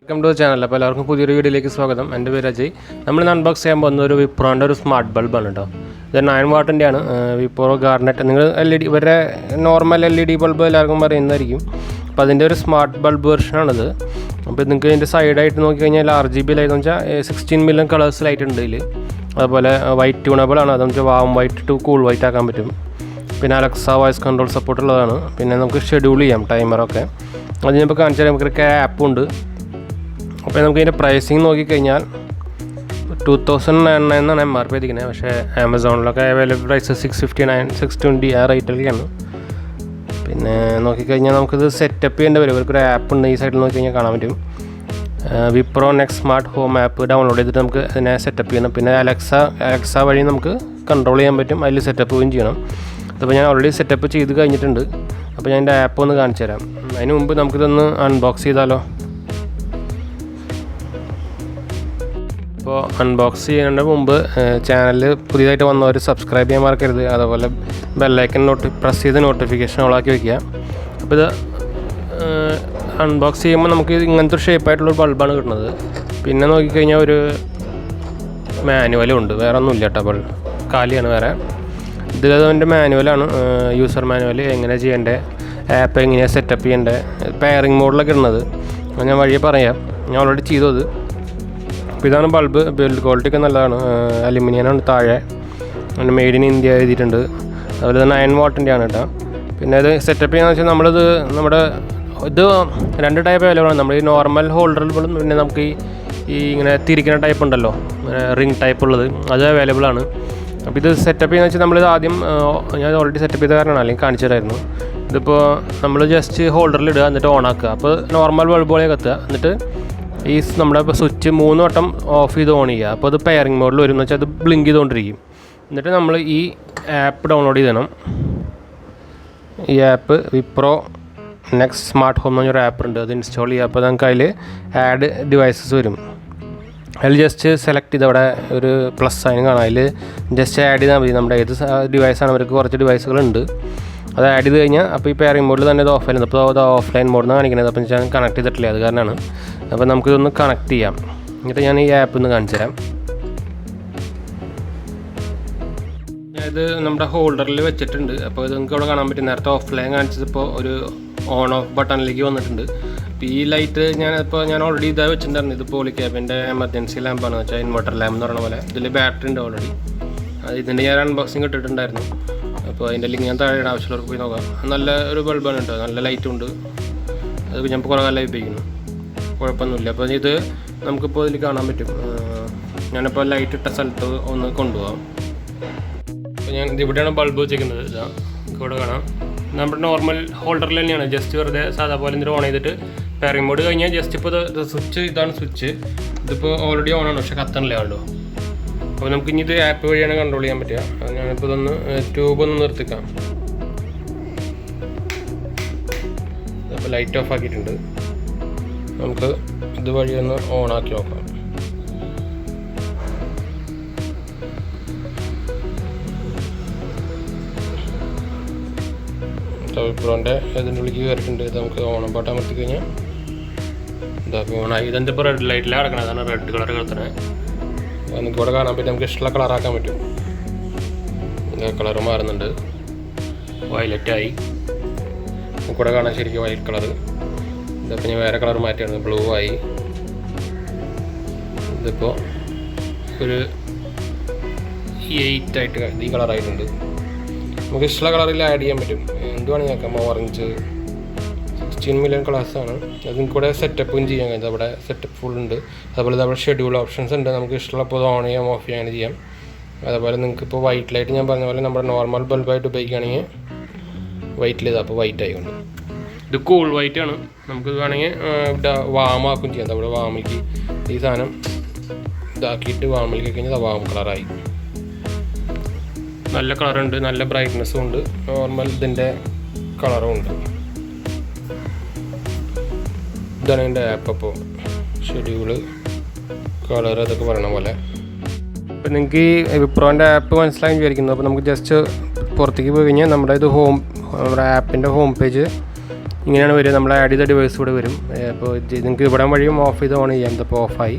Welcome to channel. അപ്പോൾ എല്ലാവർക്കും പുതിയൊരു വീഡിയോയിലേക്ക് സ്വാഗതം. എൻ്റെ പേര് അജയ്. നമ്മളിന്ന് അൺബോക്സ് ചെയ്യാൻ പോകുന്ന ഒരു വിപ്രോൻ്റെ ഒരു സ്മാർട്ട് ബൾബാണ് കേട്ടോ. ഇത് 9 വാട്ടിൻ്റെയാണ്. വിപ്രോ ഗാർനെറ്റ്. നിങ്ങൾ LED ഇവരുടെ നോർമൽ LED ബൾബ് എല്ലാവർക്കും അറിയുന്നതായിരിക്കും. അപ്പോൾ അതിൻ്റെ ഒരു സ്മാർട്ട് ബൾബ് വെർഷനാണിത്. അപ്പോൾ നിങ്ങൾക്ക് ഇതിൻ്റെ സൈഡായിട്ട് നോക്കിക്കഴിഞ്ഞാൽ RGB ലൈറ്റ് എന്ന് വെച്ചാൽ 16 മില്യൺ കളേഴ്സ് ലൈറ്റ് ഉണ്ട് ഇതിൽ. അതുപോലെ വൈറ്റ് ട്യൂണബിൾ ആണ്. അതെന്ന് വെച്ചാൽ warm white to cool white ആക്കാൻ പറ്റും. പിന്നെ അലക്സ വോയിസ് കൺട്രോൾ സപ്പോർട്ട് ഉള്ളതാണ്. പിന്നെ നമുക്ക് ഷെഡ്യൂൾ ചെയ്യാം ടൈമറൊക്കെ. അത് ഞാനിപ്പോൾ കാണിച്ചാൽ നമുക്കൊരു ആപ്പുണ്ട്. അപ്പോൾ നമുക്ക് ഇതിൻ്റെ പ്രൈസിങ് നോക്കിക്കഴിഞ്ഞാൽ 2099 എന്നാണ് MRP എത്തിക്കുന്നത്. പക്ഷേ ആമസോണിലൊക്കെ അവൈലബിൾ പ്രൈസ് 659, 620 ആ റേറ്റിലൊക്കെയാണ്. പിന്നെ നോക്കിക്കഴിഞ്ഞാൽ നമുക്കിത് സെറ്റപ്പ് ചെയ്യേണ്ടി വരും. ഇവർക്കൊരു ആപ്പ് ഉണ്ട്. ഈ സൈഡിൽ നോക്കിക്കഴിഞ്ഞാൽ കാണാൻ പറ്റും. Wipro next smart home app download ചെയ്തിട്ട് നമുക്ക് ഇതിനെ സെറ്റപ്പ് ചെയ്യണം. പിന്നെ അലക്സ വഴി നമുക്ക് കൺട്രോൾ ചെയ്യാൻ പറ്റും. അതിൽ സെറ്റപ്പ് ചെയ്യുകയും ചെയ്യണം. അപ്പോൾ ഞാൻ ഓൾറെഡി സെറ്റപ്പ് ചെയ്ത് കഴിഞ്ഞിട്ടുണ്ട്. അപ്പോൾ ഞാൻ എൻ്റെ ആപ്പ് ഒന്ന് കാണിച്ചു തരാം. അതിന് മുമ്പ് നമുക്കിതൊന്ന് അൺബോക്സ് ചെയ്താലോ. അപ്പോൾ അൺബോക്സ് ചെയ്യുന്നതിന് മുമ്പ് ചാനൽ പുതിയതായിട്ട് വന്നവർ സബ്സ്ക്രൈബ് ചെയ്യാൻ മറക്കരുത്. അതുപോലെ ബെല്ലൈക്കൻ പ്രസ് ചെയ്ത് നോട്ടിഫിക്കേഷൻ ഓളാക്കി വയ്ക്കുക. അപ്പോൾ ഇത് അൺബോക്സ് ചെയ്യുമ്പോൾ നമുക്ക് ഇങ്ങനത്തെ ഒരു ഷേപ്പായിട്ടുള്ളൊരു ബൾബാണ് കിട്ടുന്നത്. പിന്നെ നോക്കിക്കഴിഞ്ഞാൽ ഒരു മാനുവലും ഉണ്ട്. വേറെ ഒന്നുമില്ല കേട്ടോ. ബൾബ് കാലിയാണ് വേറെ. ഇത് അതിൻ്റെ മാനുവലാണ്. യൂസർ മാനുവൽ എങ്ങനെ ചെയ്യേണ്ടത്, ആപ്പ് എങ്ങനെയാണ് സെറ്റപ്പ് ചെയ്യേണ്ടത്, പെയറിങ് മോഡിലൊക്കെ ഇടുന്നത് ഞാൻ വഴിയെ പറയാം. ഞാൻ ഓൾറെഡി ചെയ്തത്. അപ്പോൾ ഇതാണ് ബൾബ്. ബിൽഡ് ക്വാളിറ്റി ഒക്കെ നല്ലതാണ്. അലുമിനിയമാണ് താഴെ. പിന്നെ മെയ്ഡ് ഇൻ ഇന്ത്യ എഴുതിയിട്ടുണ്ട്. അതുപോലെ ഇത് 9 വാട്ടിൻ്റെയാണ് കേട്ടോ. പിന്നെ ഇത് സെറ്റപ്പ് ചെയ്യാന്ന് വെച്ചാൽ നമ്മളിത് ഇത് 2 ടൈപ്പ് അവൈലബിൾ ആണ്. നമ്മൾ ഈ നോർമൽ ഹോൾഡറുകളും പിന്നെ നമുക്ക് ഈ ഇങ്ങനെ തിരിക്കുന്ന ടൈപ്പ് ഉണ്ടല്ലോ, റിംഗ് ടൈപ്പ് ഉള്ളത്, അത് അവൈലബിൾ ആണ്. അപ്പോൾ ഇത് സെറ്റപ്പ് ചെയ്യുന്ന വെച്ചാൽ നമ്മളിത് ആദ്യം ഞാൻ ഓൾറെഡി സെറ്റപ്പ് ചെയ്ത കാരണമാണ്, അല്ലെങ്കിൽ കാണിച്ചു തരായിരുന്നു. ഇതിപ്പോൾ നമ്മൾ ജസ്റ്റ് ഹോൾഡറിൽ ഇടുക, എന്നിട്ട് ഓൺ ആക്കുക. അപ്പോൾ നോർമൽ ബൾബ് പോലെ കത്തുക. എന്നിട്ട് ഈ നമ്മുടെ സ്വിച്ച് 3 വട്ടം ഓഫ് ചെയ്ത് ഓൺ ചെയ്യുക. അപ്പോൾ അത് പെയറിങ് മോഡിൽ വരും. എന്ന് വെച്ചാൽ അത് ബ്ലിങ്ക് ചെയ്തുകൊണ്ടിരിക്കും. എന്നിട്ട് നമ്മൾ ഈ ആപ്പ് ഡൗൺലോഡ് ചെയ്യണം. ഈ app Wipro next smart home എന്ന് പറഞ്ഞൊരു ആപ്പ് ഉണ്ട്. അത് ഇൻസ്റ്റാൾ ചെയ്യുക. അപ്പോൾ നമുക്ക് അതിൽ ആഡ് ഡിവൈസസ് വരും. അതിൽ ജസ്റ്റ് സെലക്ട് ചെയ്ത് അവിടെ ഒരു പ്ലസ് സൈൻ കാണാം. അതിൽ ജസ്റ്റ് ആഡ് ചെയ്താൽ മതി. നമ്മുടെ ഏത് ഡിവൈസാണ്, അവർക്ക് കുറച്ച് ഡിവൈസുകളുണ്ട്. അത് ആഡ് ചെയ്ത് കഴിഞ്ഞാൽ അപ്പോൾ ഈ പെയറിംഗ് മോഡിൽ തന്നെ ഇത് ഓഫ് ആയിരുന്നു. അപ്പോൾ അത് ഓഫ്ലൈൻ മോഡിൽ കാണിക്കുന്നത്. അപ്പോൾ ഞാൻ കണക്ട് ചെയ്തിട്ടില്ല, അത് കാരണമാണ്. അപ്പോൾ നമുക്കിതൊന്ന് കണക്ട് ചെയ്യാം. എന്നിട്ട് ഞാൻ ഈ ആപ്പ് ഒന്ന് കാണിച്ചു തരാം. ഇത് നമ്മുടെ ഹോൾഡറിൽ വെച്ചിട്ടുണ്ട്. അപ്പോൾ ഇത് നിങ്ങൾക്ക് ഇവിടെ കാണാൻ പറ്റും. നേരത്തെ ഓഫ്ലൈൻ കാണിച്ചതിപ്പോൾ ഒരു ഓൺ ഓഫ് ബട്ടണിലേക്ക് വന്നിട്ടുണ്ട്. അപ്പോൾ ഈ ലൈറ്റ് ഞാൻ ഓൾറെഡി ഇതാ വെച്ചിട്ടുണ്ടായിരുന്നു. ഇത് പോളിക്യാബിൻ്റെ എമർജൻസി ലാമ്പാണ് വെച്ചാൽ ഇൻവെർട്ടർ ലാമ്പ് എന്ന് പറഞ്ഞ പോലെ. ഇതിൽ ബാറ്ററി ഉണ്ട് ഓൾറെഡി. ഇതിൻ്റെ ഞാൻ അൺബോക്സിങ് ഇട്ടിട്ടുണ്ടായിരുന്നു. അപ്പോൾ അതിൻ്റെ ലിങ്ക് ഞാൻ താഴെ ആവശ്യമുള്ളവർക്ക് പോയി നോക്കാം. നല്ല ഒരു ബൾബാണ് കേട്ടോ. നല്ല ലൈറ്റും ഉണ്ട്. അത് ഞാൻ കുറേ കാലം ഉപയോഗിക്കുന്നു, കുഴപ്പമൊന്നുമില്ല. അപ്പോൾ ഇത് നമുക്കിപ്പോൾ ഇതിൽ കാണാൻ പറ്റും. ഞാനിപ്പോൾ ലൈറ്റ് ഇട്ട സ്ഥലത്ത് ഒന്ന് കൊണ്ടുപോകാം. അപ്പോൾ ഞാൻ ഇതിവിടെയാണ് ബൾബ് വെച്ചിരിക്കുന്നത്. ഇതാ ഇവിടെ കാണാം. നമ്മുടെ നോർമൽ ഹോൾഡറിൽ തന്നെയാണ്. ജസ്റ്റ് വെറുതെ സാധാ പോലെ എന്തിനും ഓൺ ചെയ്തിട്ട് പെയറിംഗ് മോഡ് കഴിഞ്ഞാൽ ജസ്റ്റ് ഇപ്പോൾ സ്വിച്ച്, ഇതാണ് സ്വിച്ച്. ഇതിപ്പോൾ ഓൾറെഡി ഓണാണ്, പക്ഷേ കത്തണില്ല കണ്ടോ. അപ്പോൾ നമുക്ക് ഇനി ഇത് ആപ്പ് വഴിയാണ് കൺട്രോൾ ചെയ്യാൻ പറ്റുക. ഞാനിപ്പോൾ ഇതൊന്ന് ട്യൂബ് ഒന്ന് നിർത്തിക്കാം. അപ്പോൾ ലൈറ്റ് ഓഫ് ആക്കിയിട്ടുണ്ട്. നമുക്ക് ഇത് വഴി ഒന്ന് ഓണാക്കി നോക്കാം. വിപ്രോൻ്റെ ഇതിൻ്റെ ഉള്ളിലേക്ക് കയറിയിട്ടുണ്ട്. ഇത് നമുക്ക് ഓണം പാട്ട് അമർത്തി കഴിഞ്ഞാൽ ഇതാക്കി ഓണായി. ഇതെന്താ ഇപ്പോൾ റെഡ് ലൈറ്റിലാണ് കിടക്കണത്. അതാണ് റെഡ് കളർ കിടത്തണേ. നമുക്ക് ഇവിടെ കാണാൻ പറ്റും. നമുക്ക് ഇഷ്ടമുള്ള കളറാക്കാൻ പറ്റും. കളർ മാറുന്നുണ്ട്. വയലറ്റായി. നമുക്കിവിടെ കാണാൻ ശരിക്കും വൈറ്റ് കളർ. ഇതിപ്പോൾ ഞാൻ വേറെ കളർ മാറ്റിയാണ്. ബ്ലൂ ആയി. ഇതിപ്പോൾ ഒരു 8 ആയിട്ട് ഈ കളറായിട്ടുണ്ട്. നമുക്ക് ഇഷ്ടമുള്ള കളറിൽ ആഡ് ചെയ്യാൻ പറ്റും. എന്തുവാണെങ്കിൽ നോക്കാം. ഓറഞ്ച് 16 മില്യൺ കളേഴ്സാണ്. അത് നിങ്ങൾക്ക് ഇവിടെ സെറ്റപ്പും ചെയ്യാൻ കഴിയും. അവിടെ സെറ്റപ്പ് ഫുൾ ഉണ്ട്. അതുപോലെ അവിടെ ഷെഡ്യൂൾ ഓപ്ഷൻസ് ഉണ്ട്. നമുക്ക് ഇഷ്ടമുള്ളപ്പോൾ ഓൺ ചെയ്യാം, ഓഫ് ചെയ്യാൻ ചെയ്യാം. അതുപോലെ നിങ്ങൾക്ക് ഇപ്പോൾ വൈറ്റ് ലൈറ്റ് ഞാൻ പറഞ്ഞ പോലെ നമ്മുടെ നോർമൽ ബൾബായിട്ട് ഉപയോഗിക്കുകയാണെങ്കിൽ വൈറ്റിൽ ഇതാ അപ്പോൾ വൈറ്റ് ആയിക്കൊണ്ട്. ഇത് കൂൾ വൈറ്റ് ആണ്. നമുക്ക് വേണമെങ്കിൽ ഇവിടെ വാമാക്കും ചെയ്യാം. അവിടെ വാമിലേക്ക് ഈ സാധനം ഇതാക്കിയിട്ട് വാമിലേക്ക് കഴിഞ്ഞാൽ വാം കളറായി. നല്ല കളറുണ്ട്, നല്ല ബ്രൈറ്റ്നെസ്സും ഉണ്ട്. നോർമൽ ഇതിൻ്റെ കളറും ഉണ്ട്. ഇതാണ് എൻ്റെ ആപ്പ്. അപ്പോൾ ഷെഡ്യൂള്, കളർ, അതൊക്കെ പറയണ പോലെ. അപ്പോൾ നിങ്ങൾക്ക് ഈ വിപ്രോൻ്റെ ആപ്പ് മനസ്സിലായി വിചാരിക്കുന്നു. അപ്പോൾ നമുക്ക് ജസ്റ്റ് പുറത്തേക്ക് പോയി കഴിഞ്ഞാൽ നമ്മുടെ ഇത് നമ്മുടെ ആപ്പിൻ്റെ ഹോം പേജ് ഇങ്ങനെയാണ് വരിക. നമ്മൾ ആഡ് ചെയ്ത ഡിവൈസ് ഇവിടെ വരും. അപ്പോൾ നിങ്ങൾക്ക് ഇവിടെ വഴിയും ഓഫ് ചെയ്ത് ഓൺ ചെയ്യാം. ഇതിപ്പോൾ ഓഫായി,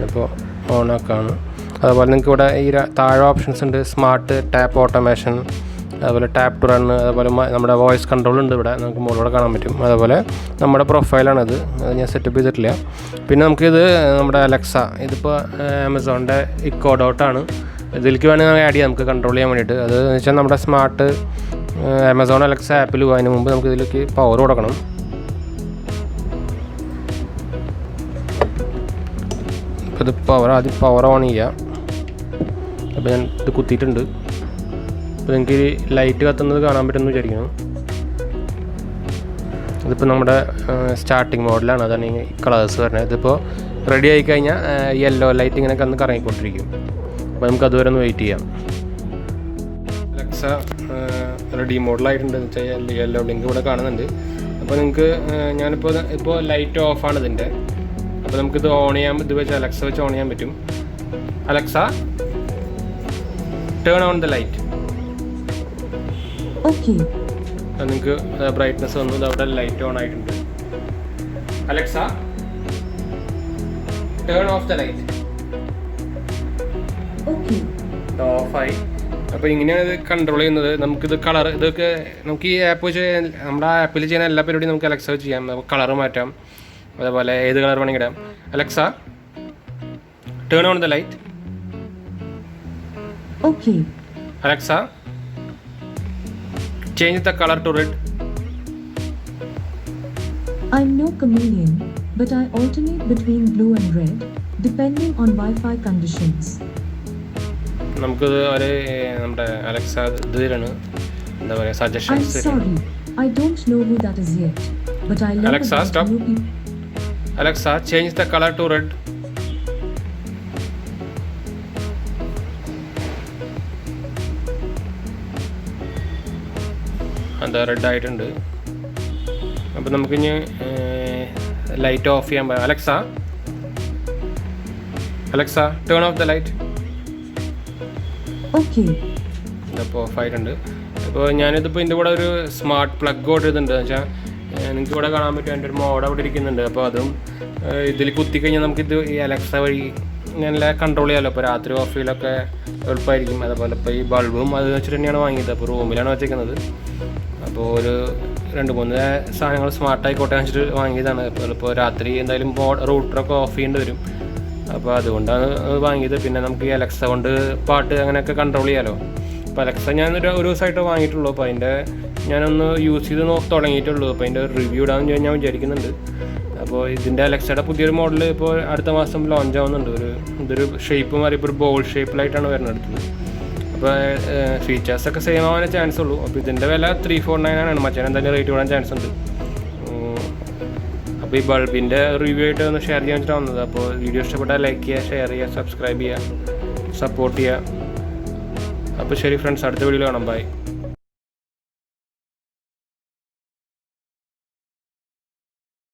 ഇപ്പോൾ ഓണാക്കാണ്. അതുപോലെ നിങ്ങൾക്ക് ഇവിടെ ഈ താഴെ ഓപ്ഷൻസ് ഉണ്ട്. സ്മാർട്ട് ടാപ്പ് ഓട്ടോമേഷൻ, അതുപോലെ ടാപ്പ് ടു റൺ, അതുപോലെ നമ്മുടെ വോയിസ് കൺട്രോൾ ഉണ്ട് ഇവിടെ, നമുക്ക് മുകളിലൂടെ കാണാൻ പറ്റും. അതുപോലെ നമ്മുടെ പ്രൊഫൈലാണത്, അത് ഞാൻ സെറ്റപ്പ് ചെയ്തിട്ടില്ല. പിന്നെ നമുക്കിത് നമ്മുടെ അലക്സ, ഇതിപ്പോൾ ആമസോണിൻ്റെ ഇക്കോ ഡോട്ടാണ്. ഇതിലേക്ക് വേണമെങ്കിൽ ആഡ് ചെയ്യാം നമുക്ക് കൺട്രോൾ ചെയ്യാൻ വേണ്ടിയിട്ട്. അത് എന്ന് വെച്ചാൽ നമ്മുടെ സ്മാർട്ട് ആമസോൺ അലക്സ ആപ്പിൽ പോകാൻ മുമ്പ് നമുക്ക് ഇതിലേക്ക് പവർ കൊടുക്കണം. അപ്പോൾ ഇത് ആദ്യം പവർ ഓൺ ചെയ്യാം. അപ്പോൾ ഞാൻ ഇത് കുത്തിയിട്ടുണ്ട്. അപ്പോൾ നിങ്ങൾക്ക് ഈ ലൈറ്റ് കത്തുന്നത് കാണാൻ പറ്റുമെന്ന് വിചാരിക്കുന്നു. ഇതിപ്പോൾ നമ്മുടെ സ്റ്റാർട്ടിങ് മോഡലാണ്, അതാണ് ഈ കളേഴ്സ് വരുന്നത്. ഇതിപ്പോൾ റെഡി ആയി കഴിഞ്ഞാൽ യെല്ലോ ലൈറ്റ് ഇങ്ങനെ കന്ന് കറങ്ങിക്കൊണ്ടിരിക്കും. അപ്പോൾ നമുക്ക് അതുവരെ ഒന്ന് വെയിറ്റ് ചെയ്യാം. അലക്സ റെഡി മോഡലായിട്ടുണ്ട് എന്ന് വെച്ചാൽ യെല്ലോ ബ്ലിങ്ക് ഇവിടെ കാണുന്നുണ്ട്. അപ്പോൾ നിങ്ങൾക്ക് ഇപ്പോൾ ലൈറ്റ് ഓഫാണ് ഇതിൻ്റെ. അപ്പോൾ നമുക്കിത് ഓൺ ചെയ്യാൻ, ഇത് വെച്ച് അലക്സ വെച്ച് ഓൺ ചെയ്യാൻ പറ്റും. Alexa turn on the light. നിങ്ങൾക്ക് ബ്രൈറ്റ്നസ് വന്നു, അവിടെ ലൈറ്റ് ഓൺ ആയിട്ടുണ്ട്. Alexa turn of the light. ഓഫായി. അപ്പോൾ ഇങ്ങനെയാണ് ഇത് കൺട്രോൾ ചെയ്യുന്നത്. നമുക്കിത് കളർ, ഇതൊക്കെ നമുക്ക് ഈ ആപ്പ് വെച്ച് നമ്മുടെ ആപ്പിൽ ചെയ്യുന്ന എല്ലാ പരിപാടിയും നമുക്ക് അലക്സ വെച്ച് ചെയ്യാം. നമുക്ക് കളർ മാറ്റാം, അതേപോലെ ഏത് കളർ വേണമെങ്കിൽ ഇടാം. Alexa turn on the light. Alexa change the color to red. I'm no chameleon, but I alternate between blue and red depending on Wi-Fi conditions. നമുക്കത് ഒരു നമ്മുടെ അലക്സ ഇതിലാണ് എന്താ പറയുക suggestions. I'm sorry, I don't know who that is yet, but I love Alexa, stop. Alexa, change the color to red. അത് red ആയിട്ടുണ്ട്. അപ്പോൾ നമുക്കിനി ലൈറ്റ് ഓഫ് ചെയ്യാൻ പറയാം. Alexa turn of the light. ഇതിപ്പോൾ ഓഫ് ആയിട്ടുണ്ട്. അപ്പോൾ ഞാനിതിപ്പോൾ ഇതിൻ്റെ കൂടെ ഒരു സ്മാർട്ട് പ്ലഗ് ഓർഡർ ചെയ്തിട്ടുണ്ട്. എന്ന് വെച്ചാൽ നിങ്ങൾക്ക് ഇവിടെ കാണാൻ പറ്റും, എൻ്റെ ഒരു മോഡ് അവിടെ ഇരിക്കുന്നുണ്ട്. അപ്പോൾ അതും ഇതിൽ കുത്തിക്കഴിഞ്ഞാൽ നമുക്കിത് ഈ അലക്സ വഴി നല്ല കൺട്രോൾ ചെയ്യാമല്ലോ. ഇപ്പോൾ രാത്രി ഓഫ് ചെയ്യലൊക്കെ എളുപ്പമായിരിക്കും. അതുപോലെ ഇപ്പോൾ ഈ ബൾബും അത് വെച്ചിട്ട് തന്നെയാണ് വാങ്ങിയത്. അപ്പോൾ റൂമിലാണ് വെച്ചേക്കുന്നത്. അപ്പോൾ ഒരു 2-3 സാധനങ്ങൾ സ്മാർട്ടായിക്കോട്ടെ വെച്ചിട്ട് വാങ്ങിയതാണ്. ഇപ്പോൾ രാത്രി എന്തായാലും റൂട്ടറൊക്കെ ഓഫ് ചെയ്യേണ്ടി വരും. അപ്പോൾ അതുകൊണ്ടാണ് വാങ്ങിയത്. പിന്നെ നമുക്ക് ഈ അലക്സ കൊണ്ട് പാട്ട് അങ്ങനെയൊക്കെ കൺട്രോൾ ചെയ്യാമല്ലോ. അപ്പോൾ അലക്സ ഞാനൊരു ദിവസമായിട്ട് വാങ്ങിയിട്ടുള്ളൂ. അപ്പോൾ അതിൻ്റെ ഞാനൊന്ന് യൂസ് ചെയ്ത് തുടങ്ങിയിട്ടുള്ളൂ. അപ്പോൾ അതിൻ്റെ റിവ്യൂ ഇടാമെന്ന് ഞാൻ വിചാരിക്കുന്നുണ്ട്. അപ്പോൾ ഇതിൻ്റെ അലക്സയുടെ പുതിയൊരു മോഡൽ ഇപ്പോൾ അടുത്ത മാസം ലോഞ്ച് ആവുന്നുണ്ട്. ഇതൊരു ഷേപ്പ് മാറി ഇപ്പോൾ ഒരു ബോൾ ഷേപ്പിലായിട്ടാണ് വരുന്നത് അടുത്തത്. അപ്പോൾ ഫീച്ചേഴ്സൊക്കെ സെയിം ആവാനേ ചാൻസ് ഉള്ളൂ. അപ്പോൾ ഇതിൻ്റെ വില 349 ആണ്. മറ്റേ എന്തായാലും റേറ്റ് കൂടാൻ ചാൻസ് ഉണ്ട്. അപ്പോൾ ഈ ബൾബിൻ്റെ റിവ്യൂ ആയിട്ട് ഒന്ന് ഷെയർ ചെയ്യാൻ വെച്ചിട്ട് വന്നത്. അപ്പോൾ വീഡിയോ ഇഷ്ടപ്പെട്ടാൽ ലൈക്ക് ചെയ്യുക, ഷെയർ ചെയ്യുക, സബ്സ്ക്രൈബ് ചെയ്യുക, സപ്പോർട്ട് ചെയ്യുക. അപ്പോൾ ശരി ഫ്രണ്ട്സ്, അടുത്ത വീഡിയോയിൽ കാണാം. ബൈ.